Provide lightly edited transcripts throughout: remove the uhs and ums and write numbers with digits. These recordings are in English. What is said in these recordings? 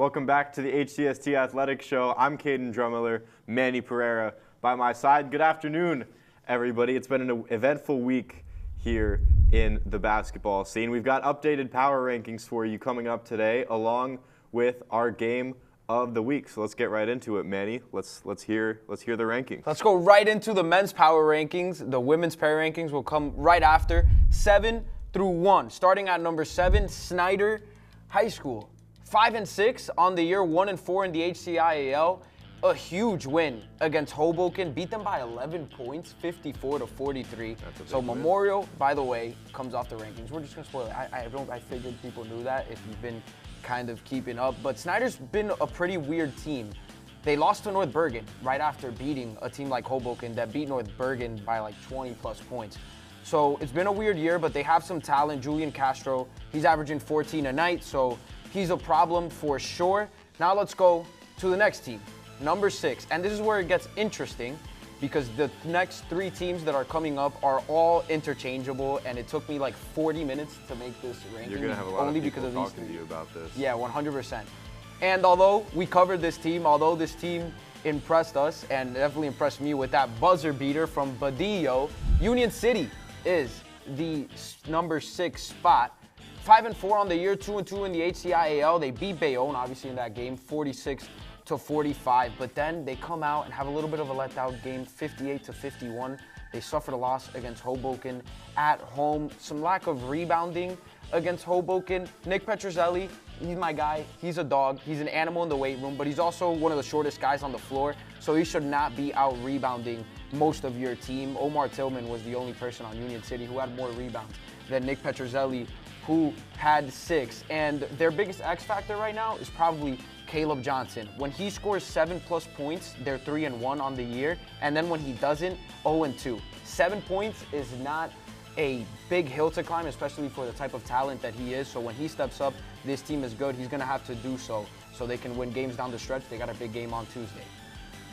Welcome back to the HCST Athletics Show. I'm Caden Drummiller, Manny Pereira by my side. Good afternoon, everybody. It's been an eventful week here in the basketball scene. We've got updated power rankings for you coming up today, along with our game of the week. So let's get right into it, Manny. Let's hear the rankings. Let's go right into the men's power rankings. The women's power rankings will come right after 7 through 1. Starting at number 7, Snyder High School. 5 and 6 on the year, 1 and 4 in the HCIAL. A huge win against Hoboken, beat them by 11 points, 54-43. So Memorial, by the way, comes off the rankings. We're just gonna spoil it. I figured people knew that if you've been kind of keeping up. But Snyder's been a pretty weird team. They lost to North Bergen right after beating a team like Hoboken that beat North Bergen by like 20 plus points. So it's been a weird year, but they have some talent. Julian Castro, he's averaging 14 a night, so he's a problem for sure. Now let's go to the next team, number 6. And this is where it gets interesting because the next 3 teams that are coming up are all interchangeable, and it took me like 40 minutes to make this ranking. You're going to have a lot only of people because of talking to you about this. Yeah, 100%. And although we covered this team, although this team impressed us and definitely impressed me with that buzzer beater from Badillo, Union City is the number 6 spot. 5 and 4 on the year, 2 and 2 in the HCIAL. They beat Bayonne, obviously, in that game, 46-45. But then they come out and have a little bit of a letdown game, 58-51. They suffered a loss against Hoboken at home. Some lack of rebounding against Hoboken. Nick Petrozelli, he's my guy. He's a dog. He's an animal in the weight room, but he's also one of the shortest guys on the floor, so he should not be out rebounding most of your team. Omar Tillman was the only person on Union City who had more rebounds than Nick Petrozelli, who had 6. And their biggest X factor right now is probably Caleb Johnson. When he scores 7+ points, they're 3-1 on the year. And then when he doesn't, 0-2. 7 points is not a big hill to climb, especially for the type of talent that he is. So when he steps up, this team is good. He's going to have to do so they can win games down the stretch. They got a big game on Tuesday.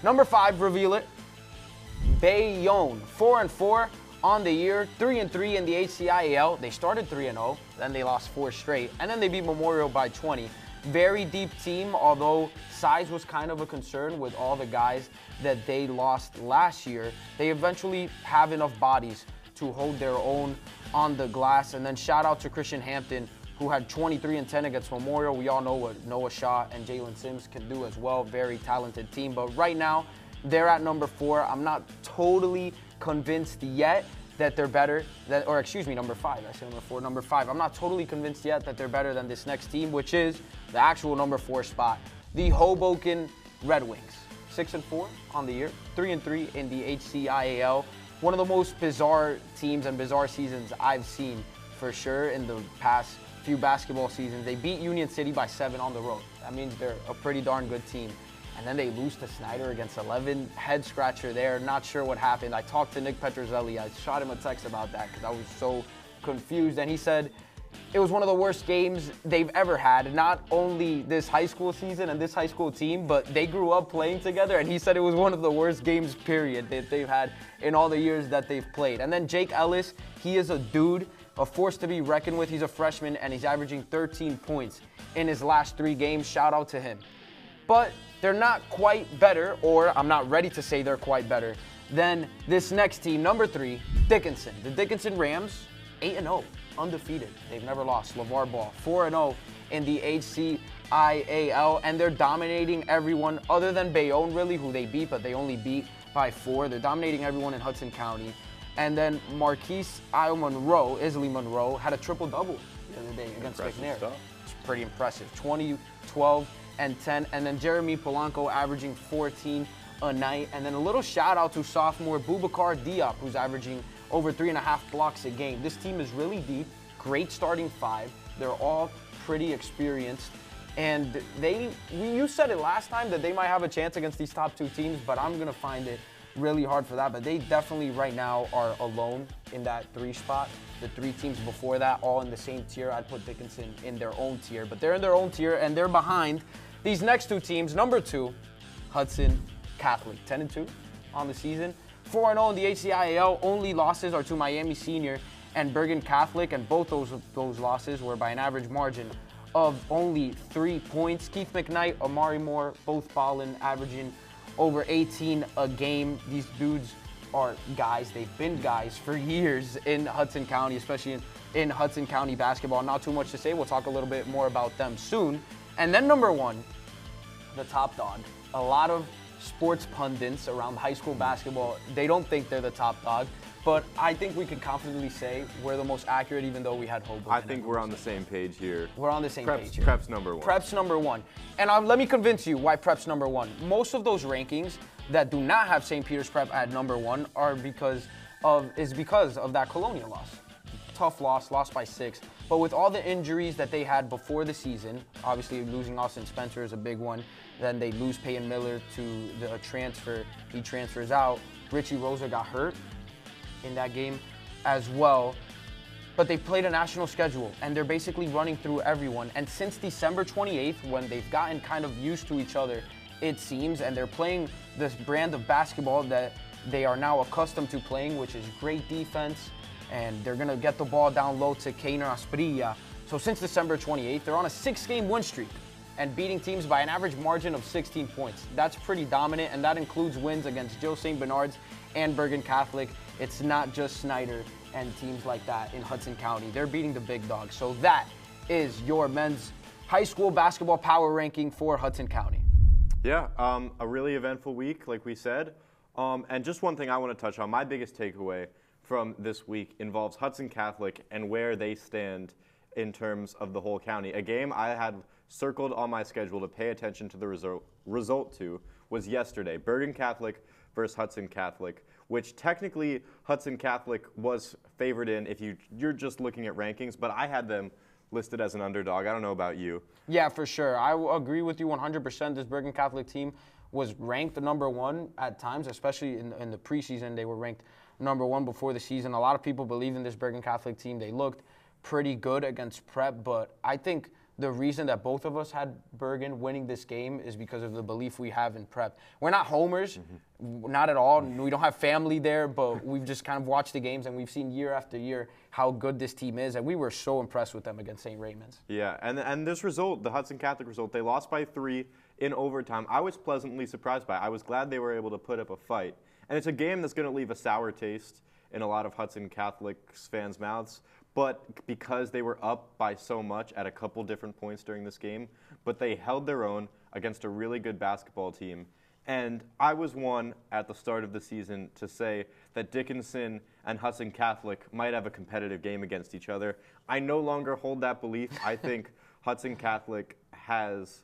Number 5, reveal it. Bayonne, 4 and 4 on the year, 3 and 3 in the HCIAL. They started 3-0, then they lost 4 straight, and then they beat Memorial by 20. Very deep team, although size was kind of a concern with all the guys that they lost last year. They eventually have enough bodies to hold their own on the glass. And then shout out to Christian Hampton, who had 23 and 10 against Memorial. We all know what Noah Shaw and Jalen Sims can do as well. Very talented team. But right now, they're at number 4. I'm not totally convinced yet that they're better than, or excuse me, number 5. I said number 4, number 5. I'm not totally convinced yet that they're better than this next team, which is the actual number 4 spot, the Hoboken Red Wings. 6 and 4 on the year, 3 and 3 in the HCIAL. One of the most bizarre teams and bizarre seasons I've seen for sure in the past few basketball seasons. They beat Union City by 7 on the road. That means they're a pretty darn good team. And then they lose to Snyder against 11. Head scratcher there. Not sure what happened. I talked to Nick Petrozelli. I shot him a text about that because I was so confused. And he said it was one of the worst games they've ever had. Not only this high school season and this high school team, but they grew up playing together. And he said it was one of the worst games, period, that they've had in all the years that they've played. And then Jake Ellis, he is a dude, a force to be reckoned with. He's a freshman, and he's averaging 13 points in his last 3 games. Shout out to him. But they're not quite better, or I'm not ready to say they're quite better, than this next team, number 3, Dickinson. The Dickinson Rams, 8-0, undefeated. They've never lost. LeVar Ball, 4-0 in the HCIAL, and they're dominating everyone other than Bayonne, really, who they beat, but they only beat by 4. They're dominating everyone in Hudson County. And then Marquise Isley Monroe, had a triple-double the other day against McNair. It's pretty impressive. 20, 12, and 10. And then Jeremy Polanco averaging 14 a night. And then a little shout out to sophomore Boubacar Diop, who's averaging over 3.5 blocks a game. This team is really deep, great starting 5. They're all pretty experienced. And you said it last time that they might have a chance against these top 2 teams, but I'm going to find it really hard for that. But they definitely right now are alone in that 3 spot. The 3 teams before that, all in the same tier. I'd put Dickinson in their own tier, but they're in their own tier, and they're behind these next 2 teams. Number 2, Hudson Catholic, 10-2 on the season. 4-0 in the HCIAL. Only losses are to Miami Senior and Bergen Catholic, and both those losses were by an average margin of only 3 points. Keith McKnight, Amari Moore, both balling, averaging over 18 a game. These dudes are guys. They've been guys for years in Hudson County, especially in Hudson County basketball. Not too much to say. We'll talk a little bit more about them soon. And then number 1, the top dog. A lot of sports pundits around high school basketball, they don't think they're the top dog. But I think we can confidently say we're the most accurate, even though we had hope. I think we're on the same page here. We're on the same page here. Prep's number 1. Prep's number 1. And let me convince you why Prep's number 1. Most of those rankings that do not have St. Peter's Prep at number 1 are because of that Colonial loss. Tough loss by 6. But with all the injuries that they had before the season, obviously losing Austin Spencer is a big one. Then they lose Peyton Miller to the transfer. He transfers out. Richie Rosa got hurt in that game as well. But they played a national schedule, and they're basically running through everyone. And since December 28th, when they've gotten kind of used to each other, it seems, and they're playing this brand of basketball that they are now accustomed to playing, which is great defense, and they're going to get the ball down low to Keiner Asprilla. So since December 28th, they're on a 6-game win streak and beating teams by an average margin of 16 points. That's pretty dominant, and that includes wins against Joe St. Bernard's and Bergen Catholic. It's not just Snyder and teams like that in Hudson County. They're beating the big dogs. So that is your men's high school basketball power ranking for Hudson County. Yeah, a really eventful week, like we said. And just one thing I want to touch on, my biggest takeaway from this week involves Hudson Catholic and where they stand in terms of the whole county. A game I had circled on my schedule to pay attention to the result to was yesterday, Bergen Catholic versus Hudson Catholic, which technically Hudson Catholic was favored in if you're just looking at rankings, but I had them listed as an underdog. I don't know about you. Yeah, for sure. I agree with you 100%. This Bergen Catholic team was ranked number 1 at times, especially in the preseason. They were ranked number 1 before the season. A lot of people believe in this Bergen Catholic team. They looked pretty good against Prep, but I think the reason that both of us had Bergen winning this game is because of the belief we have in Prep. We're not homers, not at all. We don't have family there, but we've just kind of watched the games, and we've seen year after year how good this team is, and we were so impressed with them against St. Raymond's. Yeah, and this result, the Hudson Catholic result, they lost by 3 in overtime. I was pleasantly surprised by it. I was glad they were able to put up a fight. And it's a game that's going to leave a sour taste in a lot of Hudson Catholic's fans' mouths. But because they were up by so much at a couple different points during this game, but they held their own against a really good basketball team. And I was one at the start of the season to say that Dickinson and Hudson Catholic might have a competitive game against each other. I no longer hold that belief. I think Hudson Catholic has,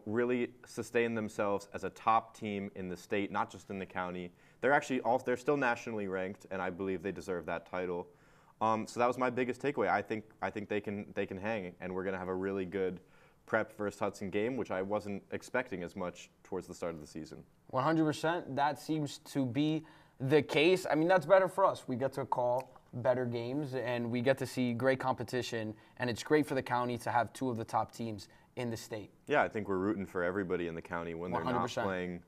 really sustained themselves as a top team in the state, not just in the county. They're still nationally ranked, and I believe they deserve that title. So that was my biggest takeaway. I think they can hang, and we're going to have a really good Prep versus Hudson game, which I wasn't expecting as much towards the start of the season. 100%. That seems to be the case. I mean, that's better for us. We get to call better games, and we get to see great competition, and it's great for the county to have 2 of the top teams in the state. Yeah, I think we're rooting for everybody in the county when they're 100%. not playing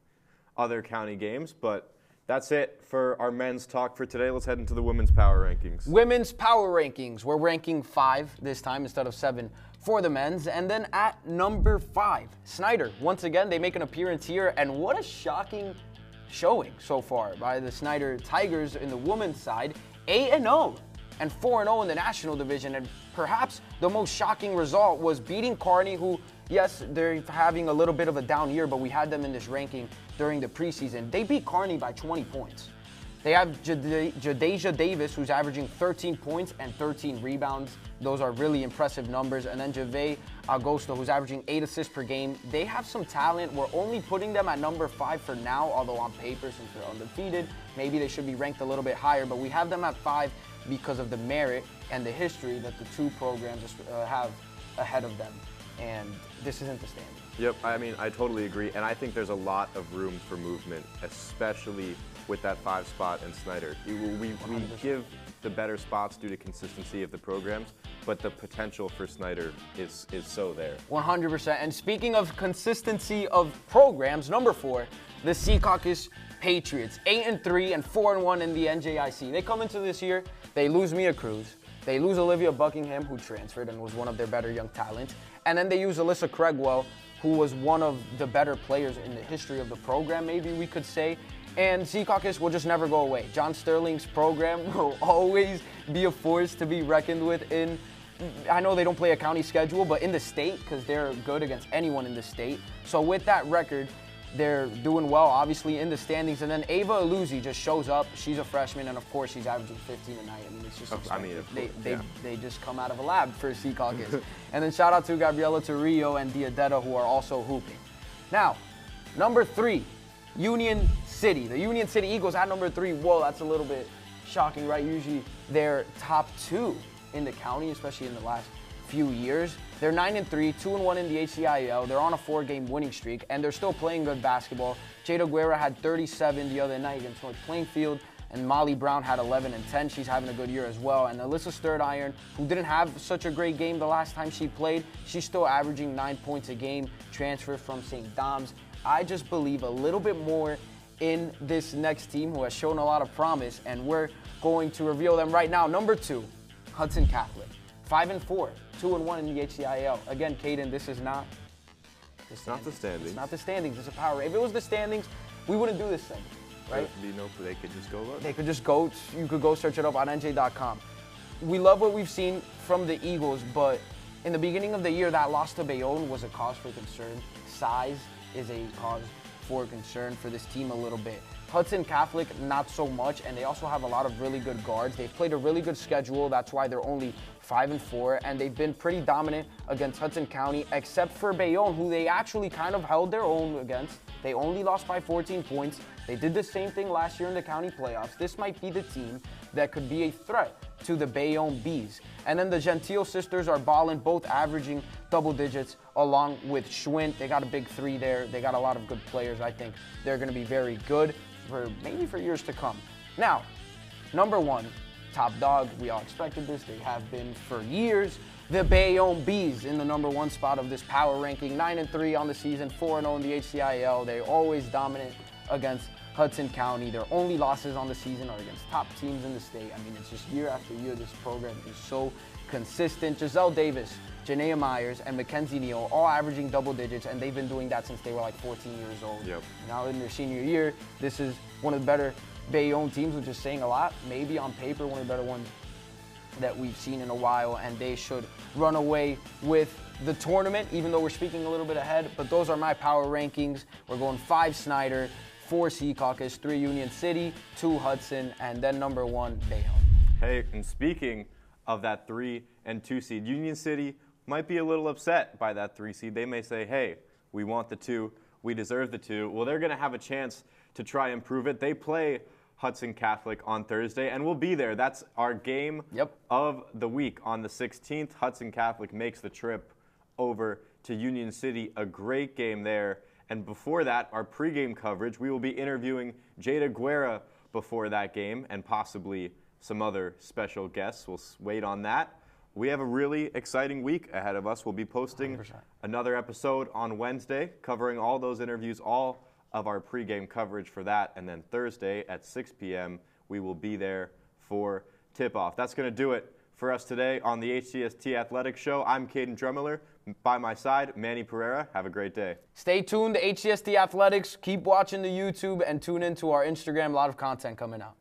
other county games, but that's it for our men's talk for today. Let's head into the women's power rankings. Women's power rankings. We're ranking 5 this time instead of 7 for the men's. And then at number 5, Snyder. Once again, they make an appearance here. And what a shocking showing so far by the Snyder Tigers in the women's side. 8-0 and 4-0 in the national division. And perhaps the most shocking result was beating Kearney, who, yes, they're having a little bit of a down year, but we had them in this ranking during the preseason. They beat Kearney by 20 points. They have Jadeja Davis, who's averaging 13 points and 13 rebounds. Those are really impressive numbers. And then Jave Agosto, who's averaging 8 assists per game. They have some talent. We're only putting them at number 5 for now, although on paper, since they're undefeated, maybe they should be ranked a little bit higher. But we have them at 5 because of the merit and the history that the 2 programs have ahead of them. And this isn't the standard. Yep, I mean, I totally agree. And I think there's a lot of room for movement, especially with that 5 spot in Snyder. We give the better spots due to consistency of the programs, but the potential for Snyder is so there. 100%. And speaking of consistency of programs, number 4, the Secaucus Patriots. 8-3 and 4-1 in the NJIC. They come into this year, they lose Mia Cruz. They lose Olivia Buckingham, who transferred and was one of their better young talents. And then they use Alyssa Craigwell, who was one of the better players in the history of the program, maybe we could say. And Secaucus will just never go away. John Sterling's program will always be a force to be reckoned with in, I know they don't play a county schedule, but in the state, because they're good against anyone in the state. So with that record, they're doing well, obviously, in the standings. And then Ava Aluzzi just shows up. She's a freshman, and of course, she's averaging 15 a night. I mean, it's just they just come out of a lab for Secaucus. And then shout out to Gabriela Torrillo and Diadetta, who are also hooping. Now, number 3, Union City. The Union City Eagles at number 3. Whoa, that's a little bit shocking, right? Usually they're top 2 in the county, especially in the last few years. They're 9-3, 2-1 in the HCIL. They're on a 4-game winning streak, and they're still playing good basketball. Jada Guerra had 37 the other night against North Plainfield, and Molly Brown had 11 and 10. She's having a good year as well. And Alyssa Sturdiron, who didn't have such a great game the last time she played, she's still averaging 9 points a game, transfer from St. Dom's. I just believe a little bit more in this next team, who has shown a lot of promise, and we're going to reveal them right now. Number 2, Hudson Catholic. 5-4, 2-1 in the HCIL. Again, Caden, this is not the standings. It's not the standings. It's not the standings. It's a power. If it was the standings, we wouldn't do this segment, right? They could just go look. They could just go. You could go search it up on NJ.com. We love what we've seen from the Eagles, but in the beginning of the year, that loss to Bayonne was a cause for concern. Size is a cause for concern for this team a little bit. Hudson Catholic, not so much, and they also have a lot of really good guards. They've played a really good schedule. That's why they're only 5-4, and they've been pretty dominant against Hudson County, except for Bayonne, who they actually kind of held their own against. They only lost by 14 points. They did the same thing last year in the county playoffs. This might be the team that could be a threat to the Bayonne Bees. And then the Gentile sisters are balling, both averaging double digits along with Schwint. They got a big 3 there. They got a lot of good players. I think they're going to be very good for maybe for years to come. Now, number 1, top dog. We all expected this. They have been for years. The Bayonne Bees in the number 1 spot of this power ranking. 9-3 on the season, 4-0 in the HCIL. They're always dominant against Hudson County. Their only losses on the season are against top teams in the state. I mean, it's just year after year, this program is so consistent. Giselle Davis, Janaea Myers, and Mackenzie Neal all averaging double digits, and they've been doing that since they were like 14 years old. Yep. Now in their senior year, this is one of the better Bayonne teams, which is saying a lot. Maybe on paper, one of the better ones that we've seen in a while, and they should run away with the tournament, even though we're speaking a little bit ahead. But those are my power rankings. We're going 5 Snyder, 4 Secaucus, 3 Union City, 2 Hudson, and then number 1 Bayonne. Hey, and speaking of that 3 and 2 seed, Union City might be a little upset by that 3 seed. They may say, hey, we want the 2, we deserve the 2. Well, they're going to have a chance to try and prove it. They play Hudson Catholic on Thursday, and we'll be there. That's our game of the week on the 16th. Hudson Catholic makes the trip over to Union City, a great game there. And before that, our pregame coverage, we will be interviewing Jada Guerra before that game and possibly some other special guests. We'll wait on that. We have a really exciting week ahead of us. We'll be posting 100%. Another episode on Wednesday covering all those interviews, all of our pregame coverage for that. And then Thursday at 6 p.m., we will be there for tip-off. That's going to do it for us today on the HCST Athletics Show. I'm Caden Drumiller. By my side, Manny Pereira. Have a great day. Stay tuned to HCST Athletics. Keep watching the YouTube and tune into our Instagram. A lot of content coming out.